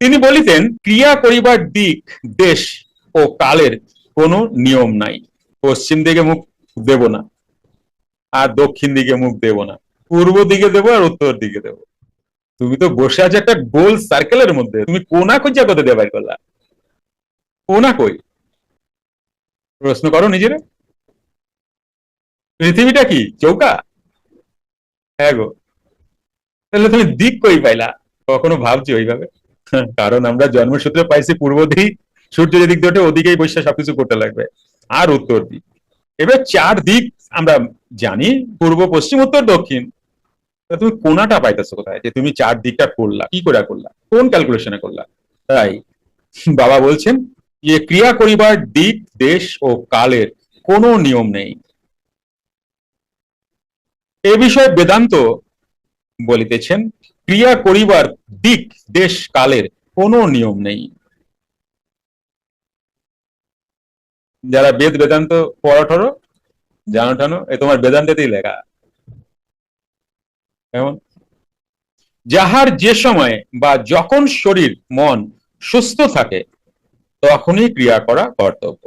তিনি বলিতেন, ক্রিয়া করিবার দিক, দেশ ও কালের কোনো নিয়ম নাই। পশ্চিম দিকে মুখ দেব না, আর দক্ষিণ দিকে মুখ দেব না, পূর্ব দিকে দেবো আর উত্তর দিকে দেবো। তুমি তো বসে আছো একটা গোল সার্কেলের মধ্যে, তুমি কোনা খুঁজা কোথা দিয়ে বাইর করলা? কোনা কই? প্রশ্ন করো নিজেরা। পৃথিবীটা কি চৌকা? হ্যাঁ গো। তাহলে তুমি দিক কই পাইলা? কখনো ভাবছি ওইভাবে? কারণ আমরা জন্মসূত্রে পাইছি পূর্ব দিক, সূর্য যেদিক দিয়ে ওঠে ওদিকেই বসে সবকিছু করতে লাগবে। আর উত্তর দিক, এবার চার দিক আমরা জানি, পূর্ব পশ্চিম উত্তর দক্ষিণ। তুমি কোনাটা পাইতেছো কোথায় যে তুমি চার দিকটা করলা? কি করে করলা? কোন ক্যালকুলেশনে করলা? তাই বাবা বলছেন যে ক্রিয়া করিবার দিক, দেশ ও কালের কোনো নিয়ম নেই। এ বিষয়ে বেদান্ত বলিতেছেন, ক্রিয়া করিবার দিক, দেশ, কালের কোনো নিয়ম নেই। যারা বেদ বেদান্ত পড়া ঠড়ো জানো টানো, এ তোমার বেদান্তেতেই লেখা। কেমন? যাহার যে সময় বা যখন শরীর মন সুস্থ থাকে তখনই ক্রিয়া করা কর্তব্য।